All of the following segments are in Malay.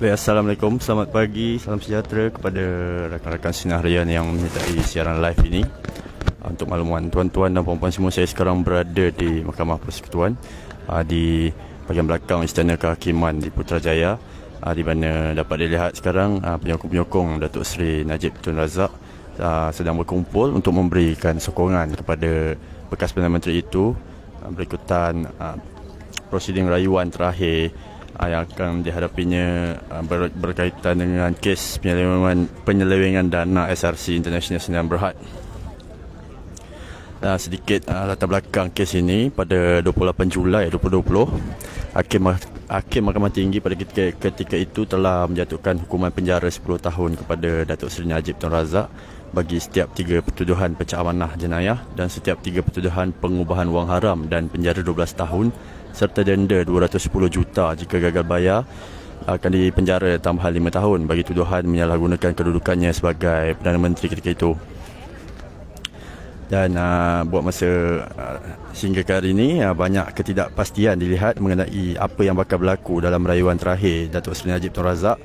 Baik, Assalamualaikum, selamat pagi, salam sejahtera kepada rakan-rakan Sinar Harian yang menyertai siaran live ini. Untuk makluman tuan-tuan dan puan-puan semua, saya sekarang berada di Mahkamah Persekutuan di bahagian belakang Istana Kehakiman di Putrajaya, di mana dapat dilihat sekarang penyokong-penyokong Datuk Seri Najib Tun Razak sedang berkumpul untuk memberikan sokongan kepada bekas Perdana Menteri itu berikutan prosiding rayuan terakhir yang akan dihadapinya berkaitan dengan kes penyelewengan dana SRC International Sdn Bhd. Sedikit latar belakang kes ini, pada 28 Julai 2020, Hakim Mahkamah Tinggi pada ketika itu telah menjatuhkan hukuman penjara 10 tahun kepada Datuk Seri Najib Tun Razak bagi setiap 3 pertuduhan pecah amanah jenayah dan setiap 3 pertuduhan pengubahan wang haram dan penjara 12 tahun serta denda 210 juta jika gagal bayar. Akan dipenjara tambahan 5 tahun bagi tuduhan menyalahgunakan kedudukannya sebagai Perdana Menteri ketika itu. Dan buat masa sehingga ke hari ini, banyak ketidakpastian dilihat mengenai apa yang bakal berlaku dalam rayuan terakhir Datuk Seri Najib Tun Razak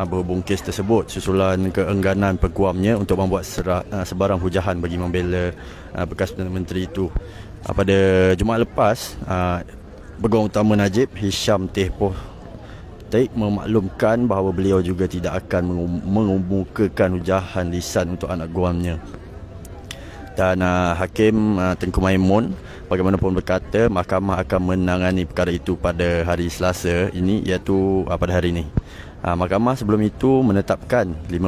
berhubung kes tersebut susulan keengganan peguamnya untuk membuat sebarang hujahan bagi membela bekas Perdana Menteri itu. Pada Jumaat lepas, peguam utama Najib, Hisham Tehpoh Taik, memaklumkan bahawa beliau juga tidak akan mengemukakan hujahan lisan untuk anak guamnya. Dan Hakim Tengku Maimun bagaimanapun berkata mahkamah akan menangani perkara itu pada hari Selasa ini, iaitu pada hari ini. Mahkamah sebelum itu menetapkan 15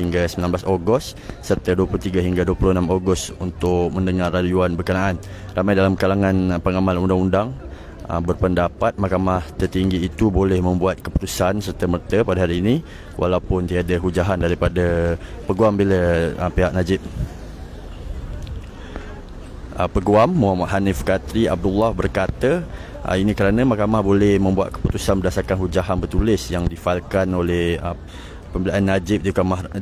hingga 19 Ogos serta 23 hingga 26 Ogos untuk mendengar rayuan berkenaan. Ramai dalam kalangan pengamal undang-undang berpendapat mahkamah tertinggi itu boleh membuat keputusan serta-merta pada hari ini walaupun tiada hujahan daripada peguam bila pihak Najib. Peguam Muhammad Hanif Katri Abdullah berkata ini kerana mahkamah boleh membuat keputusan berdasarkan hujahan bertulis yang difailkan oleh pembelaan Najib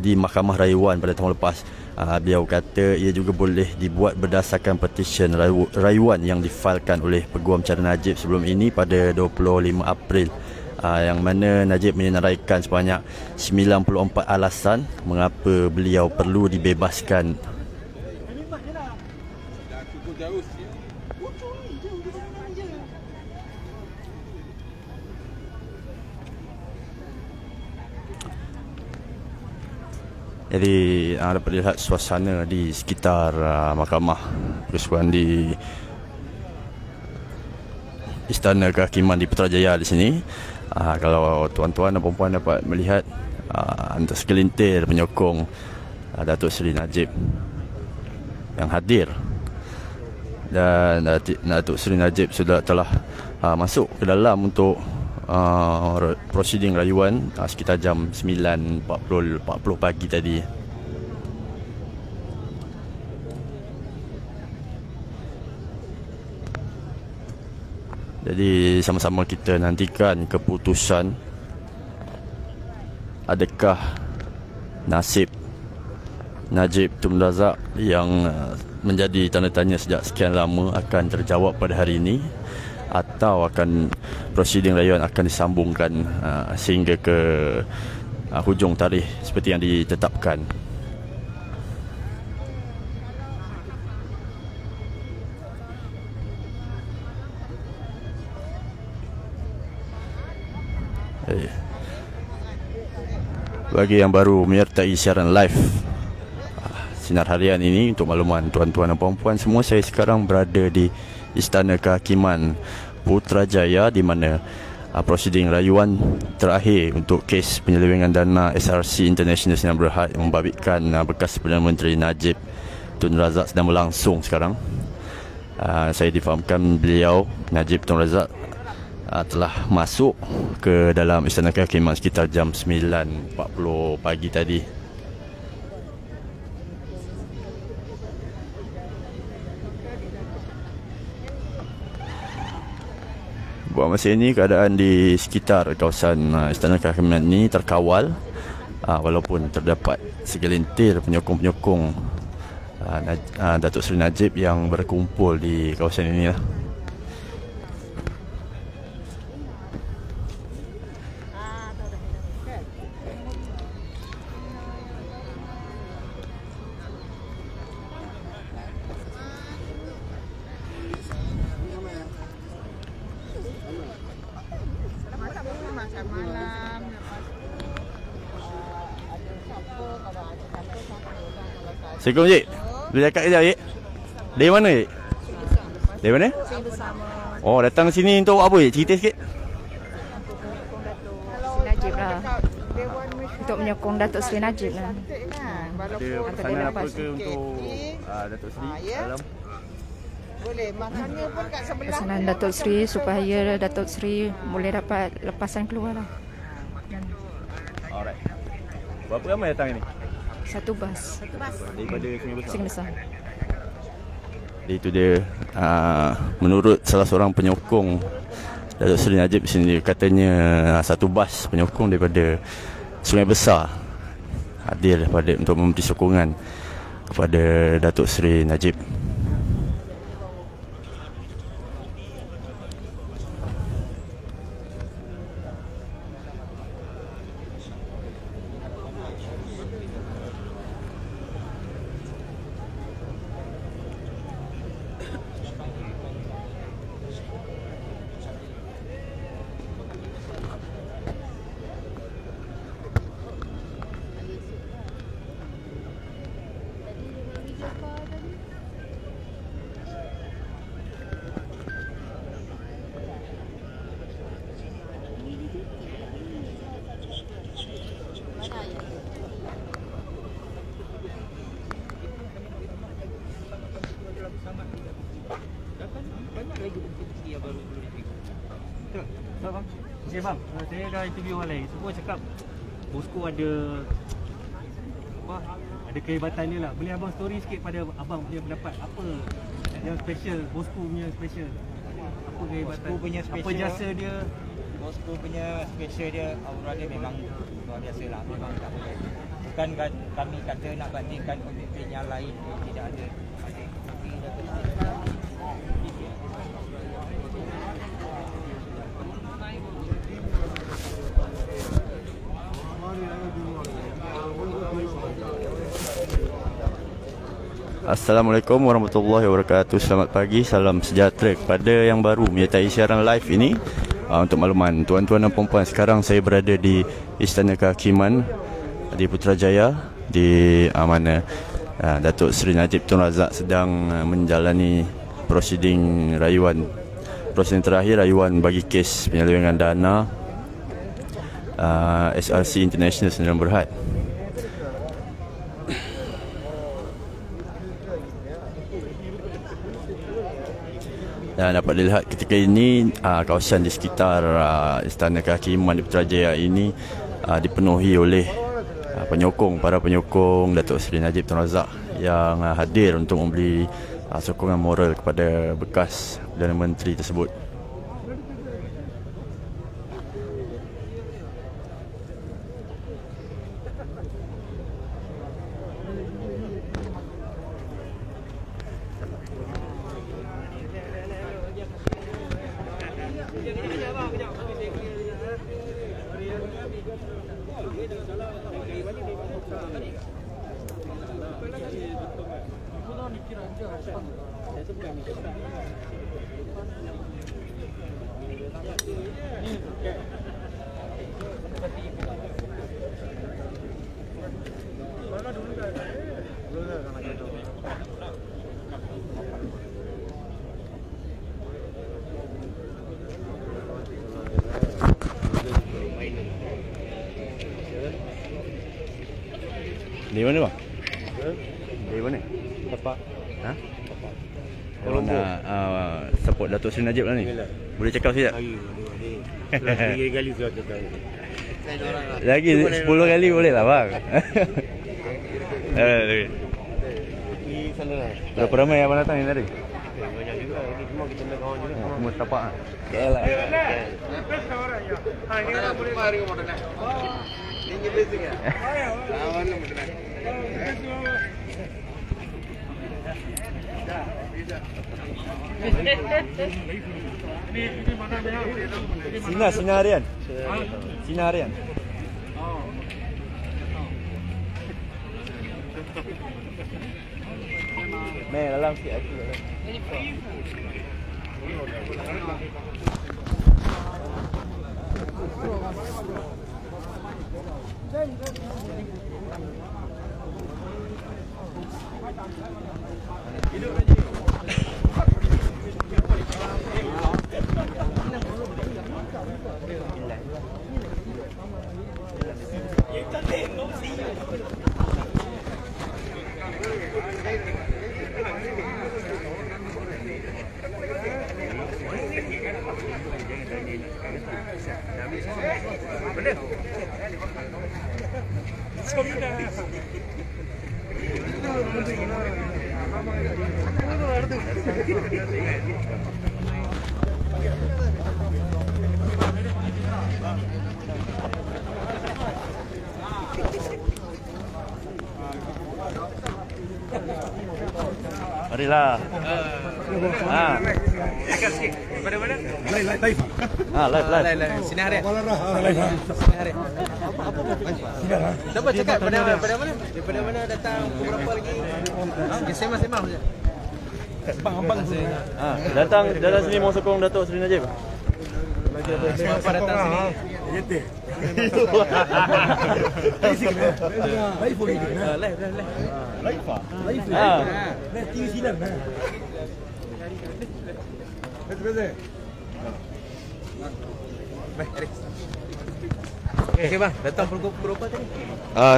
di Mahkamah Rayuan pada tahun lepas. Beliau kata ia juga boleh dibuat berdasarkan petisyen rayuan yang difailkan oleh Peguam Cara Najib sebelum ini pada 25 April, yang mana Najib menyenaraikan sebanyak 94 alasan mengapa beliau perlu dibebaskan. Jadi dapat dilihat suasana di sekitar Mahkamah Persekutuan di Istana Kehakiman di Putrajaya di sini. Kalau tuan-tuan dan puan-puan dapat melihat antara segelintir penyokong Datuk Seri Najib yang hadir, dan Datuk Seri Najib telah masuk ke dalam untuk prosiding rayuan sekitar jam 9.40 pagi tadi. Jadi sama-sama kita nantikan keputusan adakah nasib Najib Tun Razak yang menjadi tanda tanya sejak sekian lama akan terjawab pada hari ini, atau akan prosiding rayuan akan disambungkan sehingga ke hujung tarikh seperti yang ditetapkan. Bagi yang baru menyertai siaran live Sinar Harian ini, untuk makluman tuan-tuan dan puan-puan semua, saya sekarang berada di Istana Kehakiman Putrajaya di mana prosiding rayuan terakhir untuk kes penyelewengan dana SRC International Sdn Bhd yang membabitkan bekas Perdana Menteri Najib Tun Razak sedang berlangsung sekarang. Saya difahamkan beliau, Najib Tun Razak, telah masuk ke dalam Istana Kehakiman sekitar jam 9.40 pagi tadi. Buat masa ini keadaan di sekitar kawasan Istana Kehakiman ini terkawal, walaupun terdapat segelintir penyokong-penyokong Datuk Seri Najib yang berkumpul di kawasan ini lah. Assalamualaikum Cik. Boleh cakap kejap Cik? Dari mana Cik? Dari mana? Oh, datang sini untuk apa Cik? Cerita sikit. Najib lah. Untuk menyokong Datuk Seri Najib lah. Ada pesanan apa ke untuk Datuk Seri dalam? Boleh, makannya pun kat sebelah. Pesanan Datuk Seri supaya Datuk Seri boleh dapat lepasan keluar lah. Alright. Berapa ramai datang ni? Satu bas. Daripada Sungai Besar? Sungai Besar. Itu dia, menurut salah seorang penyokong Datuk Seri Najib sini, katanya satu bas penyokong daripada Sungai Besar hadir untuk memberi sokongan kepada Datuk Seri Najib. Okay bang, saya dah interview orang lain. Semua cakap bosku ada apa? Ada kehebatan dia lah. Boleh abang story sikit pada abang punya pendapat apa yang special, bosku punya special? Apa kehebatan? Bosku punya special. Apa jasa dia? Bosku punya special dia, aura dia memang luar biasa lah. Memang tak boleh. Bukan kami kata nak bandingkan pemimpin yang lain, tidak ada. Tapi Assalamualaikum warahmatullahi wabarakatuh. Selamat pagi, salam sejahtera kepada yang baru menyertai siaran live ini. Untuk makluman tuan-tuan dan puan-puan, sekarang saya berada di Istana Kehakiman di Putrajaya, di mana Datuk Seri Najib Tun Razak sedang menjalani prosiding terakhir rayuan bagi kes penyelewengan dana SRC International Sdn Bhd. Dan dapat dilihat ketika ini kawasan di sekitar Istana Kehakiman di Putrajaya ini dipenuhi oleh para penyokong Datuk Seri Najib Tun Razak yang hadir untuk memberi sokongan moral kepada bekas Perdana Menteri tersebut. Dari mana bang? Dari mana? Bapak. Ha? Kalau nak support Datuk Seri Najib lah ni. Boleh cakap sikit tak? Lagi kali saya cakap. Lagi 10 kali boleh lah bang. Di sana lah. Berapa ramai abang datang ni tadi? Banyak juga. Ini Memang kita nak kawan juga. Semua setapak. KL lah. Sinar harian. Sinar harian. Meh, dalam sikit aku. Marilah. Dekat sikit. Daripada mana? Live. Live. Sinar harian. Live. Sinar harian. Siapa cakap pada mana? Daripada mana datang? Pukul berapa lagi? Sembang saja. Abang. Datang sini mau sokong Datuk Seri Najib. Siapa datang sini? Yete. Live boleh. Live. Live. TV sinar. Betul. Okey bang, datang pukul berapa tadi?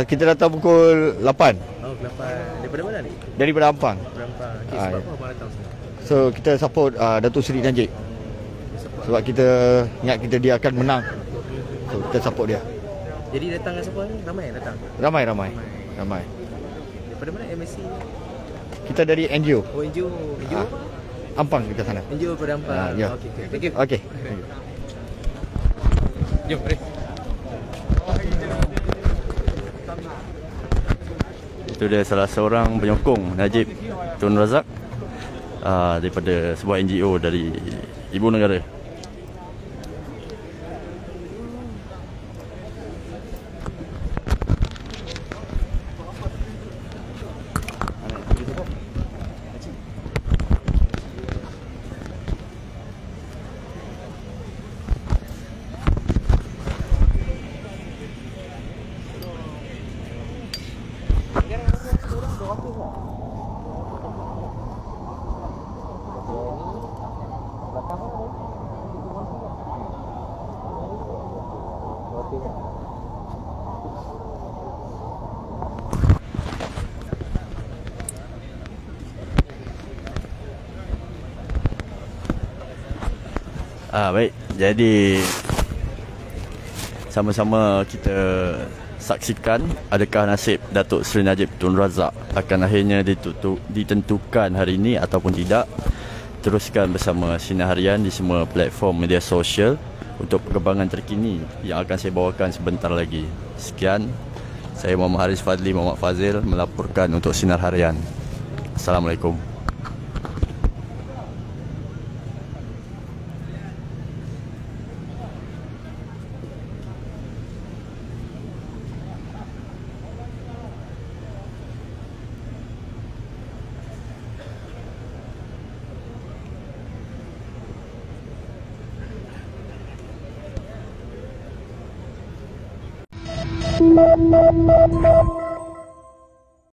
Kita datang pukul 8 Oh, 8. Daripada mana ni? daripada Ampang. Berapa? Okey, sebab apa abang datang sini? So kita support Datuk Seri Najib. Sebab kita ingat dia akan menang. So kita support dia. Jadi datang dengan siapa ni? Ramai yang datang? Ramai. Daripada mana MSC? Kita dari NGO Oh, NGO. NGO apa? Ampang kita sana. NGO pada Ampang. Ya. Okey. Thank you. Okey. Jom, mari. Itu dia salah seorang penyokong Najib Tun Razak daripada sebuah NGO dari Ibu Negara. Baik, jadi sama-sama kita saksikan adakah nasib Datuk Seri Najib Tun Razak akan akhirnya ditentukan hari ini ataupun tidak. Teruskan bersama Sinar Harian di semua platform media sosial untuk perkembangan terkini yang akan saya bawakan sebentar lagi. Sekian, saya Muhammad Haris Fadli Muhammad Fazil melaporkan untuk Sinar Harian. Assalamualaikum. Thank you.